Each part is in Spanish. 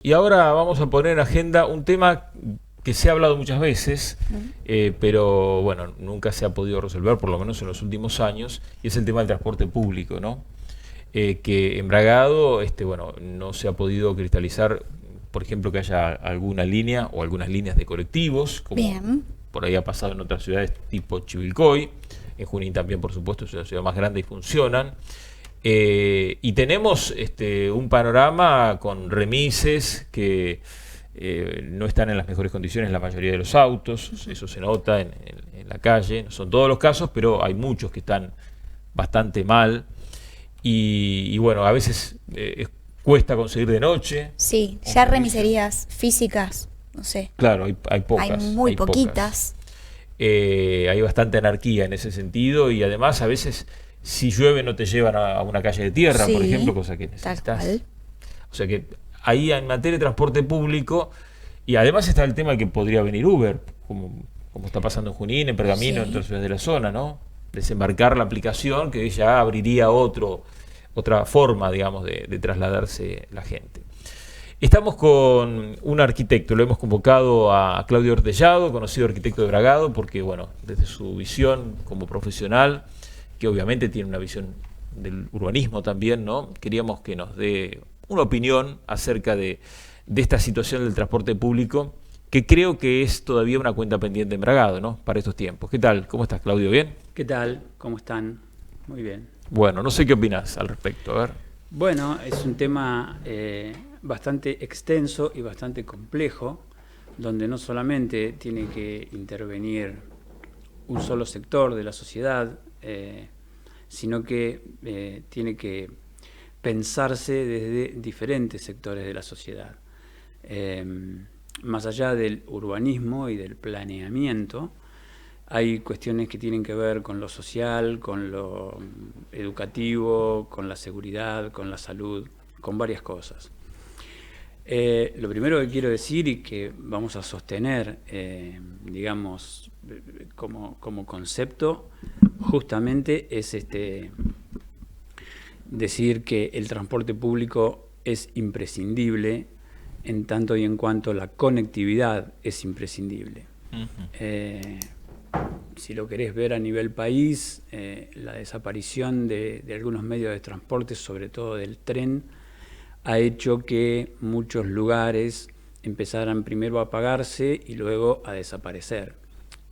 Y ahora vamos a poner en agenda un tema que se ha hablado muchas veces, pero bueno, nunca se ha podido resolver, por lo menos en los últimos años, y es el tema del transporte público, ¿no? Que en Bragado, bueno, no se ha podido cristalizar, por ejemplo, que haya alguna línea o algunas líneas de colectivos, como Bien. por ahí ha pasado en otras ciudades tipo Chivilcoy. En Junín también, por supuesto, es una ciudad más grande y funcionan. Y tenemos un panorama con remises que no están en las mejores condiciones la mayoría de los autos, eso se nota en la calle, no son todos los casos, pero hay muchos que están bastante mal y bueno, a veces cuesta conseguir de noche. Sí, ya remiserías físicas, no sé, Claro, hay hay pocas, muy hay pocas. poquitas. Hay bastante anarquía en ese sentido y además a veces si llueve no te llevan a una calle de tierra, por Sí, ejemplo, cosa que tal necesitas. cual. O sea que ahí en materia de transporte público, y además está el tema de que podría venir Uber, como está pasando en Junín, en Pergamino, en Sí. otras ciudades de la zona, ¿no? Desembarcar la aplicación que ya abriría otra forma, digamos, de trasladarse la gente. Estamos con un arquitecto, lo hemos convocado a Claudio Ortellado, conocido arquitecto de Bragado, porque bueno, desde su visión como profesional, que obviamente tiene una visión del urbanismo también, ¿no? Queríamos que nos dé una opinión acerca de esta situación del transporte público, que creo que es todavía una cuenta pendiente en Bragado, ¿no? Para estos tiempos. ¿Qué tal? ¿Cómo estás, Claudio? ¿Bien? ¿Qué tal? ¿Cómo están? Muy bien. Bueno, no sé qué opinas al respecto, a ver. Bueno, es un tema bastante extenso y bastante complejo, donde no solamente tiene que intervenir un solo sector de la sociedad, sino que tiene que pensarse desde diferentes sectores de la sociedad. Más allá del urbanismo y del planeamiento, hay cuestiones que tienen que ver con lo social, con lo educativo, con la seguridad, con la salud, con varias cosas. Lo primero que quiero decir y que vamos a sostener, digamos, como concepto, justamente es decir que el transporte público es imprescindible en tanto y en cuanto la conectividad es imprescindible. Si lo querés ver a nivel país, la desaparición de algunos medios de transporte, sobre todo del tren, ha hecho que muchos lugares empezaran primero a apagarse y luego a desaparecer.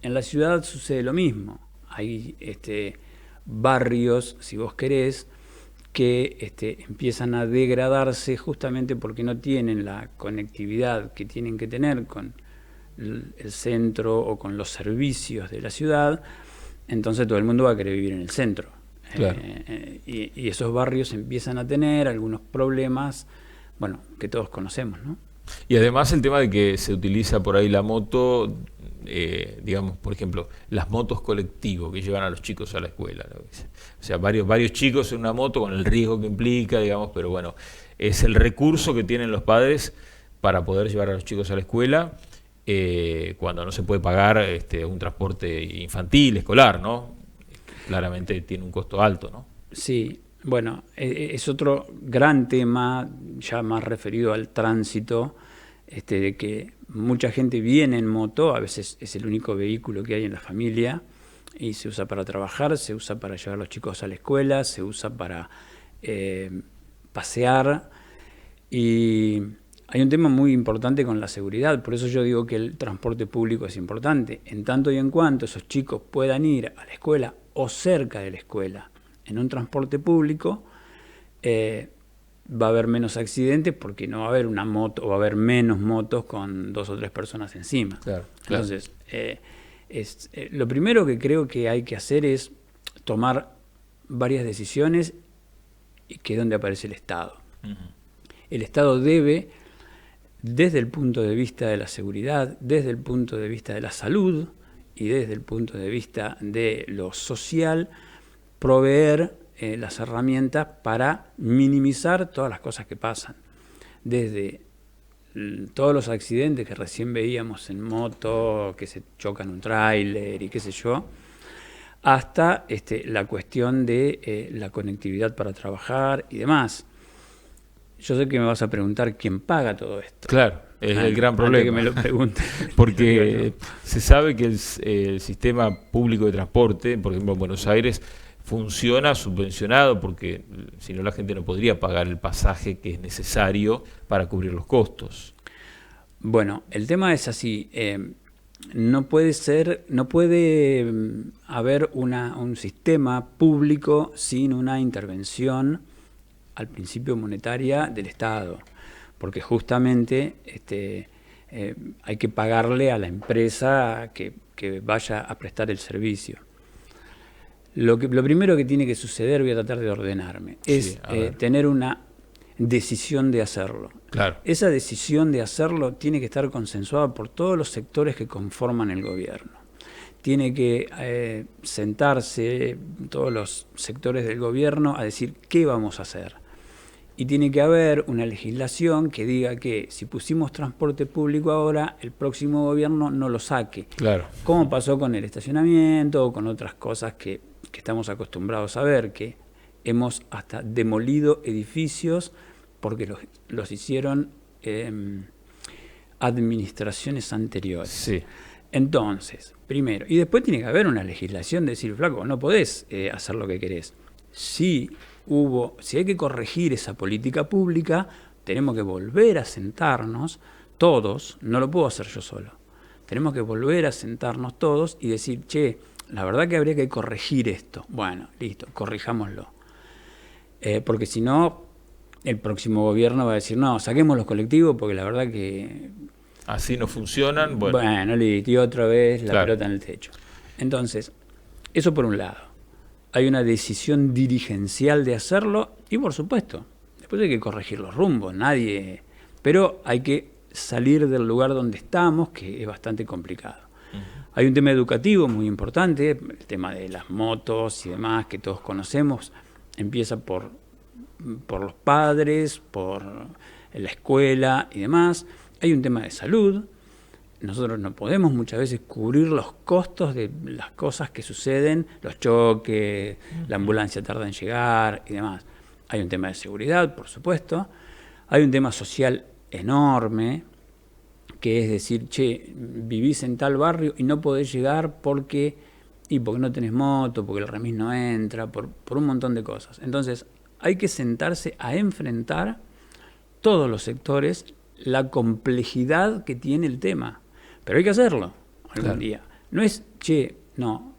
En la ciudad sucede lo mismo. Hay barrios, si vos querés, que empiezan a degradarse justamente porque no tienen la conectividad que tienen que tener con el centro o con los servicios de la ciudad, entonces todo el mundo va a querer vivir en el centro. Claro. Y esos barrios empiezan a tener algunos problemas, bueno, que todos conocemos, ¿no? Y además el tema de que se utiliza por ahí la moto, digamos, por ejemplo, las motos colectivos que llevan a los chicos a la escuela, ¿no? O sea, varios chicos en una moto con el riesgo que implica, digamos, pero bueno, es el recurso que tienen los padres para poder llevar a los chicos a la escuela cuando no se puede pagar un transporte infantil, escolar, ¿no? Claramente tiene un costo alto, ¿no? Sí, bueno, es otro gran tema, ya más referido al tránsito, de que mucha gente viene en moto, a veces es el único vehículo que hay en la familia, y se usa para trabajar, se usa para llevar a los chicos a la escuela, se usa para pasear, y hay un tema muy importante con la seguridad, por eso yo digo que el transporte público es importante, en tanto y en cuanto esos chicos puedan ir a la escuela o cerca de la escuela en un transporte público, va a haber menos accidentes porque no va a haber una moto o va a haber menos motos con 2 o 3 personas encima. Claro, claro. Entonces, lo primero que creo que hay que hacer es tomar varias decisiones y que es donde aparece el Estado. Uh-huh. El Estado debe, desde el punto de vista de la seguridad, desde el punto de vista de la salud y desde el punto de vista de lo social, proveer las herramientas para minimizar todas las cosas que pasan. Desde todos los accidentes que recién veíamos en moto, que se chocan un tráiler y qué sé yo, hasta la cuestión de la conectividad para trabajar y demás. yo sé que me vas a preguntar quién paga todo esto. Claro, es el gran problema. Que me lo pregunte. Porque se sabe que el sistema público de transporte, por ejemplo en Buenos Aires, funciona subvencionado porque si no la gente no podría pagar el pasaje que es necesario para cubrir los costos. Bueno, el tema es así. No puede haber un sistema público sin una intervención al principio monetaria del Estado, porque justamente hay que pagarle a la empresa que vaya a prestar el servicio. Lo primero que tiene que suceder, voy a tratar de ordenarme, es tener una decisión de hacerlo. Claro. Esa decisión de hacerlo tiene que estar consensuada por todos los sectores que conforman el gobierno. Tiene que sentarse todos los sectores del gobierno a decir qué vamos a hacer. Y tiene que haber una legislación que diga que si pusimos transporte público ahora, el próximo gobierno no lo saque. Claro. Como pasó con el estacionamiento o con otras cosas que estamos acostumbrados a ver, que hemos hasta demolido edificios porque los hicieron administraciones anteriores. Sí. Entonces, primero, y después tiene que haber una legislación de decir, flaco, no podés hacer lo que querés. Si hay que corregir esa política pública, tenemos que volver a sentarnos todos, no lo puedo hacer yo solo. Tenemos que volver a sentarnos todos y decir, che, la verdad que habría que corregir esto. Bueno, listo, corrijámoslo. Porque si no, el próximo gobierno va a decir, no, saquemos los colectivos porque la verdad que... Así no funcionan. Bueno, listo, y otra vez la pelota en el techo. Entonces, eso por un lado. Hay una decisión dirigencial de hacerlo y por supuesto, después hay que corregir los rumbos, pero hay que salir del lugar donde estamos, que es bastante complicado. Hay un tema educativo muy importante, el tema de las motos y demás que todos conocemos, empieza por los padres, por la escuela y demás. Hay un tema de salud. Nosotros no podemos muchas veces cubrir los costos de las cosas que suceden, los choques, la ambulancia tarda en llegar y demás. Hay un tema de seguridad, por supuesto. Hay un tema social enorme, que es decir, che, vivís en tal barrio y no podés llegar porque no tenés moto, porque el remis no entra, por un montón de cosas. Entonces, hay que sentarse a enfrentar todos los sectores la complejidad que tiene el tema. Pero hay que hacerlo algún día. No es,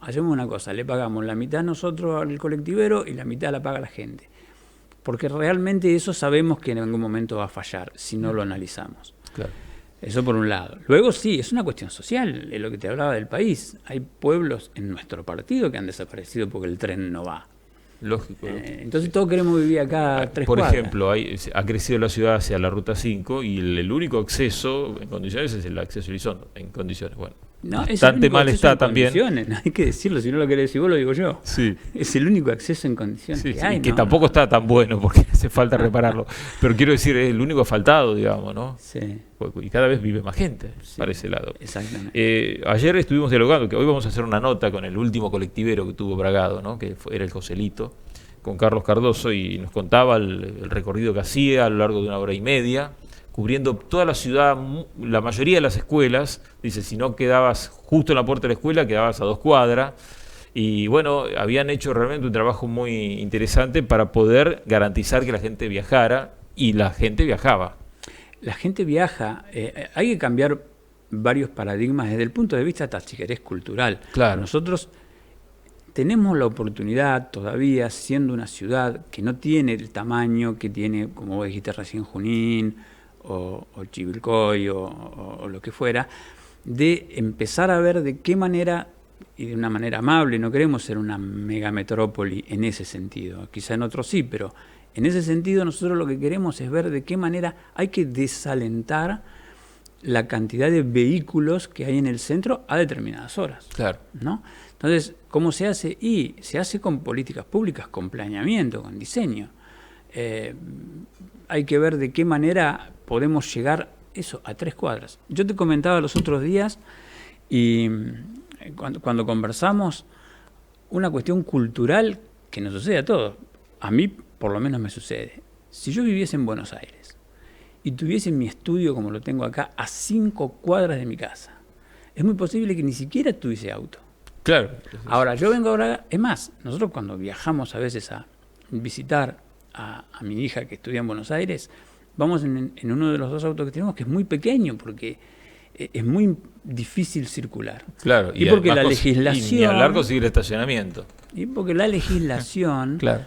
hacemos una cosa, le pagamos la mitad nosotros al colectivero y la mitad la paga la gente. Porque realmente eso sabemos que en algún momento va a fallar si no lo analizamos. Claro. Eso por un lado. Luego sí, es una cuestión social, es lo que te hablaba del país. Hay pueblos en nuestro partido que han desaparecido porque el tren no va. Lógico. Entonces todos queremos vivir acá a 3 Por cuadras. ejemplo, ha crecido la ciudad hacia la Ruta 5 y el único acceso en condiciones es el acceso a Elizondo, en condiciones. Bueno, No, bastante mal está también. Hay que decirlo, si no lo querés decir vos, lo digo yo. Sí. Es el único acceso en condiciones que hay. Que tampoco está tan bueno porque hace falta repararlo. Pero quiero decir, es el único asfaltado, digamos, ¿no? Sí. Y cada vez vive más gente para ese lado. Exactamente. Ayer estuvimos dialogando, que hoy vamos a hacer una nota con el último colectivero que tuvo Bragado, ¿no? Que era el Joselito, con Carlos Cardoso, y nos contaba el recorrido que hacía a lo largo de 1 hora y media, cubriendo toda la ciudad, la mayoría de las escuelas. Dice, si no quedabas justo en la puerta de la escuela, quedabas a 2 cuadras. Y bueno, habían hecho realmente un trabajo muy interesante para poder garantizar que la gente viajara, y la gente viajaba. La gente viaja. Hay que cambiar varios paradigmas desde el punto de vista, hasta si querés, cultural. Claro. Nosotros tenemos la oportunidad todavía, siendo una ciudad que no tiene el tamaño que tiene, como vos dijiste recién, Junín o Chivilcoy o lo que fuera, de empezar a ver de qué manera, y de una manera amable, no queremos ser una megametrópoli en ese sentido, quizá en otros sí, pero en ese sentido nosotros lo que queremos es ver de qué manera hay que desalentar la cantidad de vehículos que hay en el centro a determinadas horas. Claro. ¿No? Entonces, ¿cómo se hace? Y se hace con políticas públicas, con planeamiento, con diseño. Hay que ver de qué manera podemos llegar eso a 3 cuadras. Yo te comentaba los otros días, y cuando conversamos, una cuestión cultural que nos sucede a todos. A mí, por lo menos, me sucede. Si yo viviese en Buenos Aires y tuviese mi estudio como lo tengo acá a 5 cuadras de mi casa, es muy posible que ni siquiera tuviese auto. Claro. Ahora, yo vengo ahora, es más, nosotros cuando viajamos a veces a visitar a mi hija que estudia en Buenos Aires, vamos en uno de los 2 autos que tenemos, que es muy pequeño, porque es muy difícil circular. Claro, y porque la legislación... Y ni hablar conseguir estacionamiento. Y porque la legislación Claro.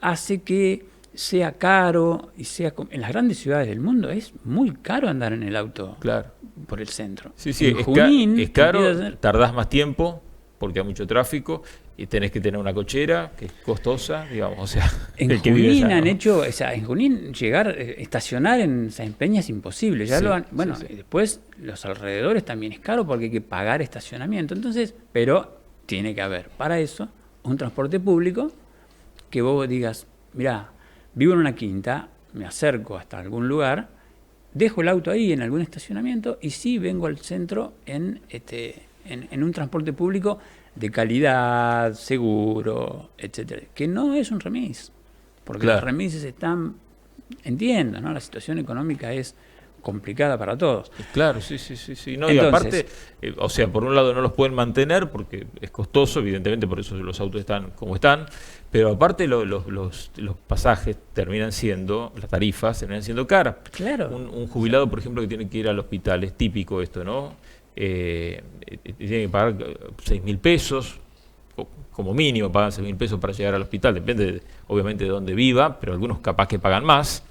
Hace que sea caro, y sea en las grandes ciudades del mundo es muy caro andar en el auto Claro. por el centro. Sí, sí, En Junín, es caro, tardás más tiempo porque hay mucho tráfico y tenés que tener una cochera que es costosa, digamos, o sea, en el que vive Junín allá, han ¿no? hecho, o sea, en Junín estacionar en Sáenz Peña es imposible. Ya Sí, lo han, bueno, sí, sí. y después los alrededores también es caro porque hay que pagar estacionamiento. Entonces, pero tiene que haber para eso un transporte público que vos digas, mirá, vivo en una quinta, me acerco hasta algún lugar, dejo el auto ahí en algún estacionamiento y sí vengo al centro en un transporte público de calidad, seguro, etcétera, que no es un remis, porque Claro. los remises están, entiendo, ¿no? La situación económica es complicada para todos. Claro, sí, sí, sí, sí. No, Entonces, y aparte, o sea, por un lado no los pueden mantener porque es costoso, evidentemente, por eso los autos están como están, pero aparte los pasajes terminan siendo, las tarifas terminan siendo caras. Claro. Un jubilado, por ejemplo, que tiene que ir al hospital, es típico esto, ¿no? Tiene que pagar 6.000 pesos, como mínimo pagan 6.000 pesos para llegar al hospital, depende obviamente de dónde viva, pero algunos capaz que pagan más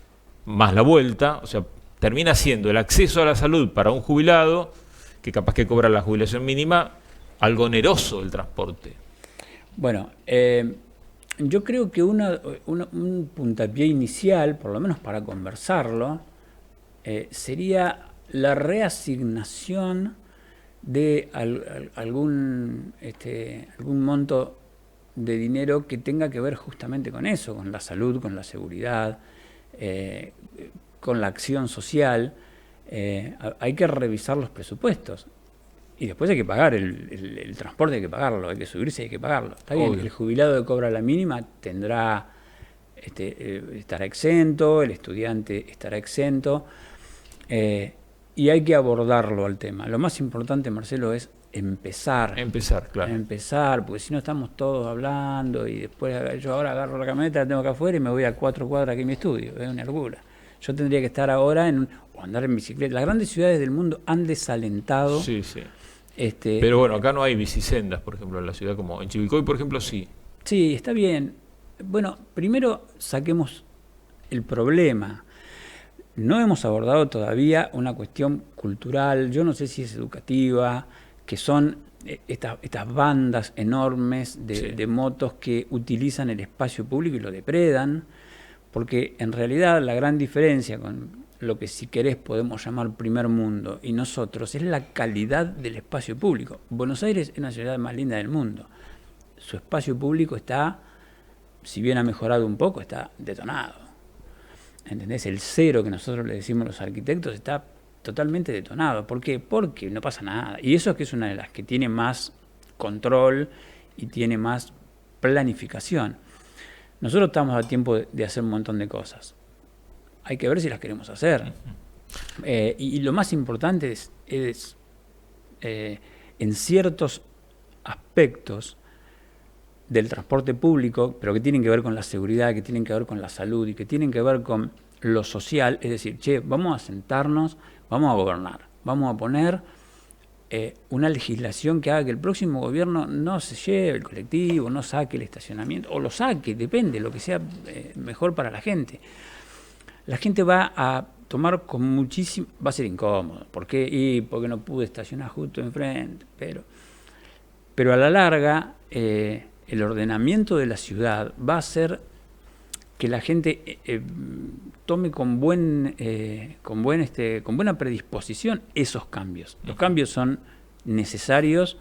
la vuelta, o sea, termina siendo el acceso a la salud para un jubilado, que capaz que cobra la jubilación mínima, algo oneroso el transporte. Bueno, yo creo que un puntapié inicial, por lo menos para conversarlo, sería la reasignación de algún monto de dinero que tenga que ver justamente con eso, con la salud, con la seguridad, con la acción social. Hay que revisar los presupuestos. Y después hay que pagar el transporte, hay que pagarlo, hay que subirse, hay que pagarlo. Está bien, el jubilado que cobra la mínima tendrá, estará exento, el estudiante estará exento, y hay que abordarlo al tema. Lo más importante, Marcelo, es empezar. Empezar, claro. Empezar, porque si no estamos todos hablando y después yo ahora agarro la camioneta, la tengo acá afuera y me voy a 4 cuadras aquí en mi estudio. Es una locura. Yo tendría que estar ahora o andar en bicicleta. Las grandes ciudades del mundo han desalentado. Sí, sí. Pero bueno, acá no hay bicisendas, por ejemplo, en la ciudad, como en Chivilcoy, por ejemplo, sí. Sí, está bien. Bueno, primero saquemos el problema. No hemos abordado todavía una cuestión cultural, yo no sé si es educativa, que son estas bandas enormes de motos que utilizan el espacio público y lo depredan, porque en realidad la gran diferencia con lo que, si querés, podemos llamar primer mundo y nosotros es la calidad del espacio público. Buenos Aires es una ciudad más linda del mundo. Su espacio público está, si bien ha mejorado un poco, está detonado. ¿Entendés? El cero que nosotros le decimos a los arquitectos está totalmente detonado. ¿Por qué? Porque no pasa nada. Y eso es que es una de las que tiene más control y tiene más planificación. Nosotros estamos a tiempo de hacer un montón de cosas. Hay que ver si las queremos hacer. Y lo más importante es en ciertos aspectos del transporte público, pero que tienen que ver con la seguridad, que tienen que ver con la salud y que tienen que ver con lo social, es decir, vamos a sentarnos, vamos a gobernar, vamos a poner una legislación que haga que el próximo gobierno no se lleve el colectivo, no saque el estacionamiento, o lo saque, depende, lo que sea mejor para la gente. La gente va a tomar con muchísimo, va a ser incómodo, ¿por qué? Y porque no pude estacionar justo enfrente, pero a la larga el ordenamiento de la ciudad va a hacer que la gente tome con buena predisposición esos cambios. Los cambios son necesarios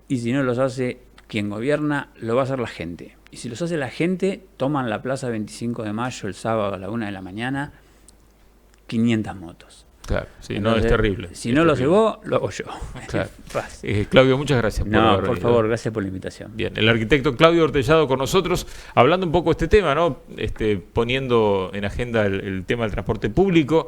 y si no los hace quien gobierna, lo va a hacer la gente. Y si los hace la gente, toman la plaza 25 de mayo el sábado a la 1 de la mañana 500 motos. Claro, sí, Entonces, no, es terrible. Si es no lo terrible. hago, lo hago yo. Claro. Fácil. Claudio, muchas gracias por No, haber por venido. favor, gracias por la invitación. Bien, el arquitecto Claudio Ortellado con nosotros, hablando un poco de este tema, ¿no? Poniendo en agenda el tema del transporte público.